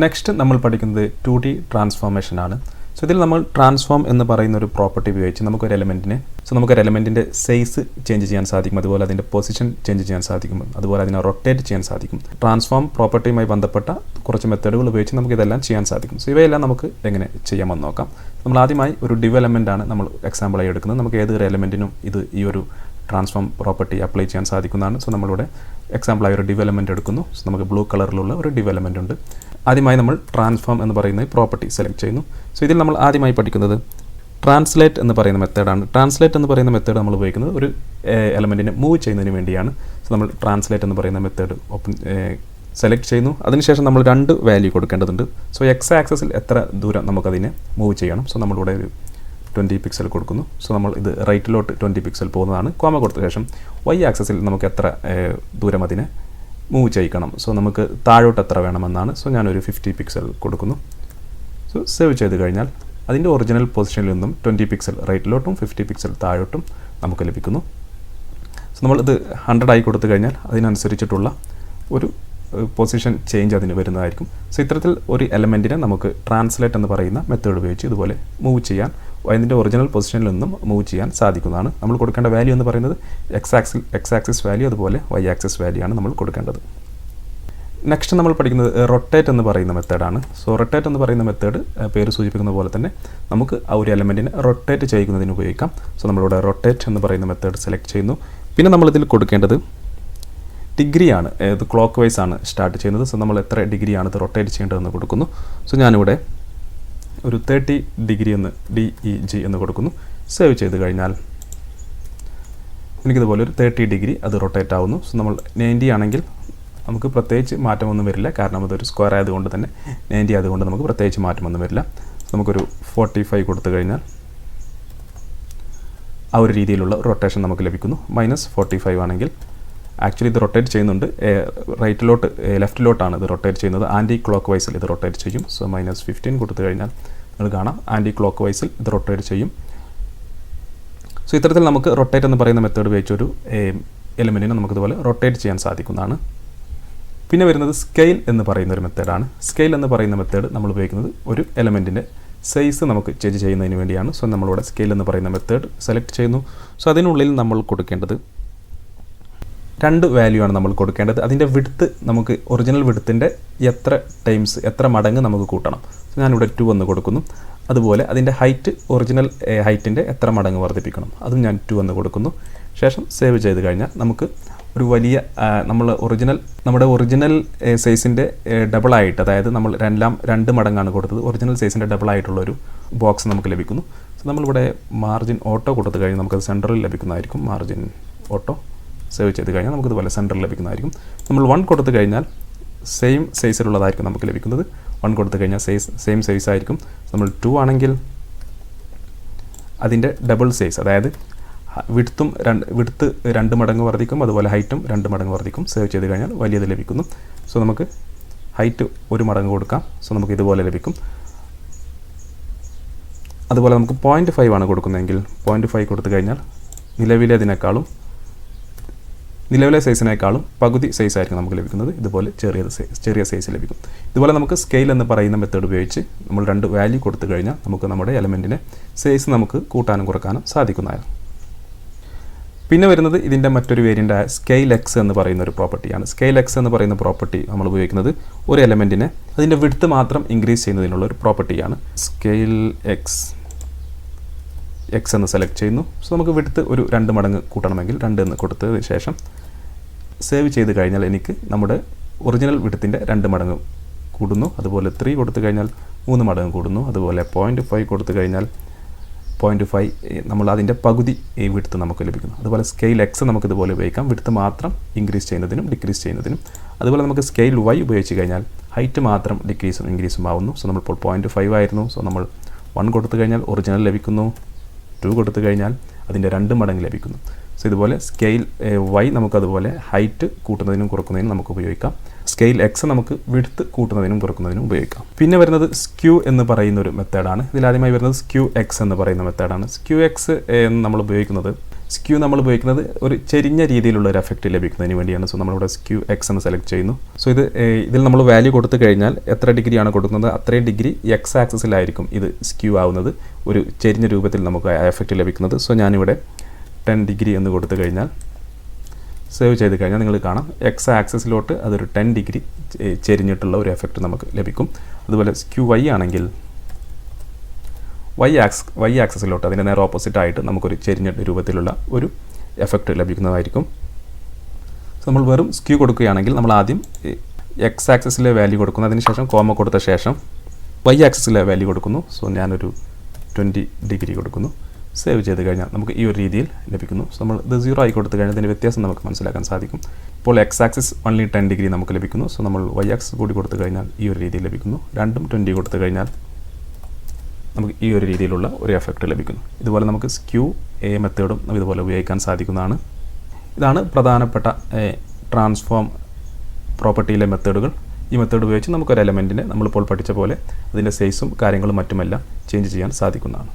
Next നമ്മൾ പഠിക്കുന്നത് 2D transformation ആണ്. സോ ഇതിൽ നമ്മൾ ട്രാൻസ്ഫോം എന്ന് പറയുന്ന ഒരു പ്രോപ്പർട്ടി ഉപയോഗിച്ച് നമുക്കൊരു എലമെൻറ്റിൻ്റെ സൈസ് ചേഞ്ച് ചെയ്യാൻ സാധിക്കും, അതുപോലെ അതിൻ്റെ പൊസിഷൻ ചേഞ്ച് ചെയ്യാൻ സാധിക്കും, അതുപോലെ അതിനെ റൊട്ടേറ്റ് ചെയ്യാൻ സാധിക്കും. ട്രാൻസ്ഫോം പ്രോപ്പർട്ടിയുമായി ബന്ധപ്പെട്ട കുറച്ച് മെത്തേഡുകൾ ഉപയോഗിച്ച് നമുക്ക് ഇതെല്ലാം ചെയ്യാൻ സാധിക്കും. സോ ഇവയെല്ലാം നമുക്ക് എങ്ങനെ ചെയ്യാമെന്ന് നോക്കാം. നമ്മൾ ആദ്യമായി ഒരു ഡിവ് എലമെൻ്റാണ് നമ്മൾ എക്സാമ്പിളായി എടുക്കുന്നത്. നമുക്ക് ഏതൊരു എലമെൻറ്റിനും ഈ ഒരു ട്രാൻസ്ഫോം പ്രോപ്പർട്ടി അപ്ലൈ ചെയ്യാൻ സാധിക്കുന്നതാണ്. സോ നമ്മളിവിടെ എക്സാമ്പിളായി ഒരു ഡിവ് എലമെൻറ്റ് എടുക്കുന്നു. സോ നമുക്ക് ബ്ലൂ കളറിലുള്ള ഒരു ഡിവ് എലമെൻ്റ് ഉണ്ട്. ആദ്യമായി നമ്മൾ ട്രാൻസ്ഫോം എന്ന് പറയുന്ന പ്രോപ്പർട്ടി സെലക്ട് ചെയ്യുന്നു. സോ ഇതിൽ നമ്മൾ ആദ്യമായി പഠിക്കുന്നത് ട്രാൻസ്ലേറ്റ് എന്ന് പറയുന്ന മെത്തേഡാണ്. ട്രാൻസ്ലേറ്റ് എന്ന് പറയുന്ന മെത്തേഡ് നമ്മൾ ഉപയോഗിക്കുന്നത് ഒരു എലമെൻറ്റിനെ മൂവ് ചെയ്യുന്നതിന് വേണ്ടിയാണ്. സോ നമ്മൾ ട്രാൻസ്ലേറ്റ് എന്ന് പറയുന്ന മെത്തേഡ് സെലക്ട് ചെയ്യുന്നു. അതിനുശേഷം നമ്മൾ 2 വാല്യൂ കൊടുക്കേണ്ടതുണ്ട്. സോ എക്സ് ആക്സസിൽ എത്ര ദൂരം നമുക്കതിനെ മൂവ് ചെയ്യണം. സോ നമ്മളിവിടെ ഒരു 20 പിക്സൽ കൊടുക്കുന്നു. സോ നമ്മൾ ഇത് റൈറ്റിലോട്ട് 20 പിക്സൽ പോകുന്നതാണ്. കോമ കൊടുത്ത ശേഷം വൈ ആക്സസിൽ നമുക്ക് എത്ര ദൂരം അതിനെ മൂവ് ചെയ്യിക്കണം. സോ നമുക്ക് താഴോട്ട് എത്ര വേണമെന്നാണ്. സോ ഞാനൊരു 50 പിക്സൽ കൊടുക്കുന്നു. സോ സേവ് ചെയ്ത് കഴിഞ്ഞാൽ അതിൻ്റെ ഒറിജിനൽ പൊസിഷനിൽ നിന്നും 20 പിക്സൽ റൈറ്റിലോട്ടും 50 പിക്സൽ താഴോട്ടും നമുക്ക് ലഭിക്കുന്നു. സോ നമ്മളിത് 100 ആയി കൊടുത്തു കഴിഞ്ഞാൽ അതിനനുസരിച്ചിട്ടുള്ള ഒരു പൊസിഷൻ ചേഞ്ച് അതിന് വരുന്നതായിരിക്കും. സോ ഇത്തരത്തിൽ ഒരു എലമെൻറ്റിനെ നമുക്ക് ട്രാൻസ്ലേറ്റ് എന്ന് പറയുന്ന മെത്തേഡ് ഉപയോഗിച്ച് ഇതുപോലെ മൂവ് ചെയ്യാൻ, അതിൻ്റെ ഒറിജിനൽ പൊസിഷനിൽ നിന്നും മൂവ് ചെയ്യാൻ സാധിക്കുന്നതാണ്. നമ്മൾ കൊടുക്കേണ്ട വാല്യൂ എന്ന് പറയുന്നത് എക്സ് ആക്സിസ് വാല്യൂ അതുപോലെ വൈ ആക്സിസ് വാല്യൂ ആണ് നമ്മൾ കൊടുക്കേണ്ടത്. നെക്സ്റ്റ് നമ്മൾ പഠിക്കുന്നത് റൊട്ടേറ്റ് എന്ന് പറയുന്ന മെത്തേഡാണ്. സോ റൊട്ടേറ്റ് എന്ന് പറയുന്ന മെത്തേഡ് പേര് സൂചിപ്പിക്കുന്ന പോലെ തന്നെ നമുക്ക് ആ ഒരു എലമെൻറ്റിനെ റൊട്ടേറ്റ് ചെയ്യുന്നതിന് ഉപയോഗിക്കാം. സോ നമ്മളിവിടെ റൊട്ടേറ്റ് എന്ന് പറയുന്ന മെത്തേഡ് സെലക്ട് ചെയ്യുന്നു. പിന്നെ നമ്മളിതിൽ കൊടുക്കേണ്ടത് ഡിഗ്രിയാണ്. ഇത് ക്ലോക്ക് വൈസ് ആണ് സ്റ്റാർട്ട് ചെയ്യുന്നത്. സോ നമ്മൾ എത്ര ഡിഗ്രിയാണ് ഇത് റൊട്ടേറ്റ് ചെയ്യേണ്ടതെന്ന് കൊടുക്കുന്നു. സോ ഞാനിവിടെ ഒരു 30 ഡിഗ്രി എന്ന് DEG എന്ന് കൊടുക്കുന്നു. സേവ് ചെയ്ത് കഴിഞ്ഞാൽ എനിക്കിതുപോലെ ഒരു 30 ഡിഗ്രി അത് റൊട്ടേറ്റ് ആവുന്നു. സോ നമ്മൾ 90 ആണെങ്കിൽ നമുക്ക് പ്രത്യേകിച്ച് മാറ്റമൊന്നും വരില്ല, കാരണം അതൊരു സ്ക്വയർ ആയതുകൊണ്ട് തന്നെ 90 ആയതുകൊണ്ട് നമുക്ക് പ്രത്യേകിച്ച് മാറ്റമൊന്നും വരില്ല. നമുക്കൊരു 45 കൊടുത്തു കഴിഞ്ഞാൽ ആ ഒരു രീതിയിലുള്ള റൊട്ടേഷൻ നമുക്ക് ലഭിക്കുന്നു. -45 ആണെങ്കിൽ ആക്ച്വലി ഇത് റൊട്ടേറ്റ് ചെയ്യുന്നുണ്ട്, റൈറ്റിലോട്ട് ലെഫ്റ്റിലോട്ടാണ് ഇത് റൊട്ടേറ്റ് ചെയ്യുന്നത്. ആൻറ്റി ക്ലോക്ക് വൈസിൽ ഇത് റൊട്ടേറ്റ് ചെയ്യും. സോ -15 കൊടുത്തു കഴിഞ്ഞാൽ നിങ്ങൾ കാണാം ആൻറ്റി ക്ലോക്ക് വൈസിൽ ഇത് റൊട്ടേറ്റ് ചെയ്യും. സോ ഇത്തരത്തിൽ നമുക്ക് റൊട്ടേറ്റ് എന്ന് പറയുന്ന മെത്തേഡ് ഉപയോഗിച്ചൊരു എലിമെൻറ്റിനെ നമുക്കിതുപോലെ റൊട്ടേറ്റ് ചെയ്യാൻ സാധിക്കുന്നതാണ്. പിന്നെ വരുന്നത് സ്കെയിൽ എന്ന് പറയുന്ന ഒരു മെത്തേഡാണ്. സ്കെയിൽ എന്ന് പറയുന്ന മെത്തേഡ് നമ്മൾ ഉപയോഗിക്കുന്നത് ഒരു എലമെൻറ്റിൻ്റെ സൈസ് നമുക്ക് ചേഞ്ച് ചെയ്യുന്നതിന് വേണ്ടിയാണ്. സോ നമ്മളിവിടെ സ്കെയിൽ എന്ന് പറയുന്ന മെത്തേഡ് സെലക്ട് ചെയ്യുന്നു. സോ അതിനുള്ളിൽ നമ്മൾ കൊടുക്കേണ്ടത് 2 വാല്യൂ ആണ് നമ്മൾ കൊടുക്കേണ്ടത്. അതിൻ്റെ വിഡ്ത്ത് നമുക്ക് ഒറിജിനൽ വിഡ്ത്തിൻ്റെ എത്ര മടങ്ങ് നമുക്ക് കൂട്ടണം. സോ ഞാനിവിടെ 2 എന്ന് കൊടുക്കുന്നു. അതുപോലെ അതിൻ്റെ ഹൈറ്റ് ഒറിജിനൽ ഹൈറ്റിൻ്റെ എത്ര മടങ്ങ് വർദ്ധിപ്പിക്കണം, അതും ഞാൻ 2 എന്ന് കൊടുക്കുന്നു. ശേഷം സേവ് ചെയ്ത് കഴിഞ്ഞാൽ നമുക്ക് ഒരു വലിയ നമ്മുടെ ഒറിജിനൽ സൈസിൻ്റെ ഡബിളായിട്ട്, അതായത് നമ്മൾ 2 മടങ്ങാണ് കൊടുത്തത്, ഒറിജിനൽ സൈസിൻ്റെ ഡബിളായിട്ടുള്ളൊരു ബോക്സ് നമുക്ക് ലഭിക്കുന്നു. സോ നമ്മളിവിടെ മാർജിൻ ഓട്ടോ കൊടുത്തു കഴിഞ്ഞാൽ നമുക്കത് സെൻറ്ററിൽ ലഭിക്കുന്നതായിരിക്കും. മാർജിൻ ഓട്ടോ സേവ് ചെയ്ത് കഴിഞ്ഞാൽ നമുക്കിതുപോലെ സെൻറ്ററിൽ ലഭിക്കുന്നതായിരിക്കും. നമ്മൾ 1 കൊടുത്തു കഴിഞ്ഞാൽ സെയിം സൈസിലുള്ളതായിരിക്കും നമുക്ക് ലഭിക്കുന്നത്. 1 കൊടുത്തു കഴിഞ്ഞാൽ സെയിം സൈസ് ആയിരിക്കും. നമ്മൾ 2 ആണെങ്കിൽ അതിൻ്റെ ഡബിൾ സൈസ്, അതായത് വിഡ്ത്ത് 2 മടങ്ങ് വർദ്ധിക്കും, അതുപോലെ ഹൈറ്റും 2 മടങ്ങ് വർദ്ധിക്കും. സേവ് ചെയ്ത് കഴിഞ്ഞാൽ വലിയത് ലഭിക്കുന്നു. സോ നമുക്ക് ഹൈറ്റ് 1 മടങ്ങ് കൊടുക്കാം. സോ നമുക്ക് ഇതുപോലെ ലഭിക്കും. അതുപോലെ നമുക്ക് 0.5 ആണ് കൊടുക്കുന്നതെങ്കിൽ 0.5 കൊടുത്തു കഴിഞ്ഞാൽ നിലവിലെ സൈസിനേക്കാളും പകുതി സൈസ് ആയിരിക്കും നമുക്ക് ലഭിക്കുന്നത്. ഇതുപോലെ ചെറിയ സൈസ് ലഭിക്കും. ഇതുപോലെ നമുക്ക് സ്കെയിൽ എന്ന് പറയുന്ന മെത്തേഡ് ഉപയോഗിച്ച് നമ്മൾ 2 വാല്യൂ കൊടുത്തു കഴിഞ്ഞാൽ നമുക്ക് നമ്മുടെ എലമെൻറ്റിനെ സൈസ് നമുക്ക് കൂട്ടാനും കുറക്കാനും സാധിക്കുന്നതാണ്. പിന്നെ വരുന്നത് ഇതിൻ്റെ മറ്റൊരു വേരിയൻ്റായ സ്കെയിൽ എക്സ് എന്ന് പറയുന്ന ഒരു പ്രോപ്പർട്ടിയാണ്. സ്കെയിൽ എക്സ് എന്ന് പറയുന്ന പ്രോപ്പർട്ടി നമ്മൾ ഉപയോഗിക്കുന്നത് ഒരു എലമെൻറ്റിനെ അതിൻ്റെ വിഡ്ത്ത് മാത്രം ഇൻക്രീസ് ചെയ്യുന്നതിനുള്ള ഒരു പ്രോപ്പർട്ടിയാണ്. സ്കെയിൽ എക്സ് എന്ന് സെലക്ട് ചെയ്യുന്നു. സോ നമുക്ക് വിഡ്ത്ത് ഒരു 2 മടങ്ങ് കൂട്ടണമെങ്കിൽ 2 എന്ന് കൊടുത്തതിന് ശേഷം സേവ് ചെയ്ത് കഴിഞ്ഞാൽ എനിക്ക് നമ്മുടെ ഒറിജിനൽ വിഡ്ത്തിൻ്റെ 2 മടങ്ങ് കൂടുന്നു. അതുപോലെ 3 കൊടുത്തു കഴിഞ്ഞാൽ 3 മടങ്ങ് കൂടുന്നു. അതുപോലെ 0.5 കൊടുത്തു കഴിഞ്ഞാൽ 0.5 നമ്മൾ അതിൻ്റെ പകുതി വിഡ്ത്ത് നമുക്ക് ലഭിക്കുന്നു. അതുപോലെ സ്കെയിൽ എക്സ് നമുക്ക് ഇതുപോലെ ഉപയോഗിക്കാം, വിഡ്ത്ത് മാത്രം ഇൻക്രീസ് ചെയ്യുന്നതിനും ഡിക്രീസ് ചെയ്യുന്നതിനും. അതുപോലെ നമുക്ക് സ്കെയിൽ വൈ ഉപയോഗിച്ച് കഴിഞ്ഞാൽ ഹൈറ്റ് മാത്രം ഡിക്രീസും ഇൻക്രീസും ആവുന്നു. സോ നമ്മളിപ്പോൾ 0.5 ആയിരുന്നു. സോ നമ്മൾ 1 കൊടുത്തു കഴിഞ്ഞാൽ ഒറിജിനൽ ലഭിക്കുന്നു, 2 കൊടുത്തു കഴിഞ്ഞാൽ അതിൻ്റെ 2 മടങ്ങ് ലഭിക്കുന്നു. സോ ഇതുപോലെ സ്കെയിൽ വൈ നമുക്കതുപോലെ ഹൈറ്റ് കൂട്ടുന്നതിനും കുറക്കുന്നതിനും നമുക്ക് ഉപയോഗിക്കാം. സ്കെയിൽ എക്സ് നമുക്ക് വിഡ്ത്ത് കൂട്ടുന്നതിനും കുറക്കുന്നതിനും ഉപയോഗിക്കാം. പിന്നെ വരുന്നത് സ്ക്യൂ എന്ന് പറയുന്ന ഒരു മെത്തേഡാണ്. ഇതിലാദ്യമായി വരുന്നത് സ്ക്യൂ എക്സ് എന്ന് പറയുന്ന മെത്തേഡാണ്. സ്ക്യൂ എക്സ് നമ്മൾ ഉപയോഗിക്കുന്നത് സ്ക്യൂ നമ്മൾ ഉപയോഗിക്കുന്നത് ഒരു ചെരിഞ്ഞ രീതിയിലുള്ള ഒരു എഫക്റ്റ് ലഭിക്കുന്നതിന് വേണ്ടിയാണ്. സോ നമ്മളിവിടെ സ്ക്യൂ എക്സ് എന്ന് സെലക്ട് ചെയ്യുന്നു. സോ ഇതിൽ നമ്മൾ വാല്യൂ കൊടുത്തു കഴിഞ്ഞാൽ എത്ര ഡിഗ്രിയാണ് കൊടുക്കുന്നത് അത്രയും ഡിഗ്രി എക്സ് ആക്സിസിലായിരിക്കും ഇത് സ്ക്യൂ ആവുന്നത്, ഒരു ചെരിഞ്ഞ രൂപത്തിൽ നമുക്ക് ആ എഫക്റ്റ് ലഭിക്കുന്നത്. സോ ഞാനിവിടെ 10 ഡിഗ്രി എന്ന് കൊടുത്തു കഴിഞ്ഞാൽ സേവ് ചെയ്ത് കഴിഞ്ഞാൽ നിങ്ങൾ കാണാം എക്സ് ആക്സിസിലോട്ട് അതൊരു 10 ഡിഗ്രി ചെരിഞ്ഞിട്ടുള്ള ഒരു എഫക്റ്റ് നമുക്ക് ലഭിക്കും. അതുപോലെ സ്ക്യൂ വൈ ആണെങ്കിൽ വൈ ആക്സിസിലോട്ട് അതിൻ്റെ നേരെ ഓപ്പോസിറ്റ് ആയിട്ട് നമുക്കൊരു ചെരിഞ്ഞ രൂപത്തിലുള്ള ഒരു എഫക്റ്റ് ലഭിക്കുന്നതായിരിക്കും. സോ നമ്മൾ വെറും സ്ക്യൂ കൊടുക്കുകയാണെങ്കിൽ നമ്മൾ ആദ്യം എക്സ് ആക്സിസിലെ വാല്യൂ കൊടുക്കുന്നു, അതിനുശേഷം കോമ കൊടുത്ത ശേഷം വൈ ആക്സിസിലെ വാല്യൂ കൊടുക്കുന്നു. സോ ഞാനൊരു 20 ഡിഗ്രി കൊടുക്കുന്നു. സേവ് ചെയ്ത് കഴിഞ്ഞാൽ നമുക്ക് ഈ ഒരു രീതിയിൽ ലഭിക്കുന്നു. സോ നമ്മൾ ഇത് 0 ആയി കൊടുത്തു കഴിഞ്ഞാൽ ഇതിൻ്റെ വ്യത്യാസം നമുക്ക് മനസ്സിലാക്കാൻ സാധിക്കും. ഇപ്പോൾ എക്സ് ആക്സിസ് ഓൺലി 10 ഡിഗ്രി നമുക്ക് ലഭിക്കുന്നു. സോ നമ്മൾ വൈ ആക്സിസ് കൂടി കൊടുത്തു കഴിഞ്ഞാൽ ഈ ഒരു രീതിയിൽ ലഭിക്കുന്നു. രണ്ടും 20 കൊടുത്തു കഴിഞ്ഞാൽ നമുക്ക് ഈ ഒരു രീതിയിലുള്ള ഒരു എഫക്റ്റ് ലഭിക്കുന്നു. ഇതുപോലെ നമുക്ക് സ്ക്യൂ എ മെത്തേഡും ഇതുപോലെ ഉപയോഗിക്കാൻ സാധിക്കുന്നതാണ്. ഇതാണ് പ്രധാനപ്പെട്ട ട്രാൻസ്ഫോം പ്രോപ്പർട്ടിയിലെ മെത്തേഡുകൾ. ഈ മെത്തേഡ് ഉപയോഗിച്ച് നമുക്കൊരു എലമെൻറ്റിനെ നമ്മളിപ്പോൾ പഠിച്ച പോലെ അതിൻ്റെ സൈസും കാര്യങ്ങളും മറ്റുമെല്ലാം ചേഞ്ച് ചെയ്യാൻ സാധിക്കുന്നതാണ്.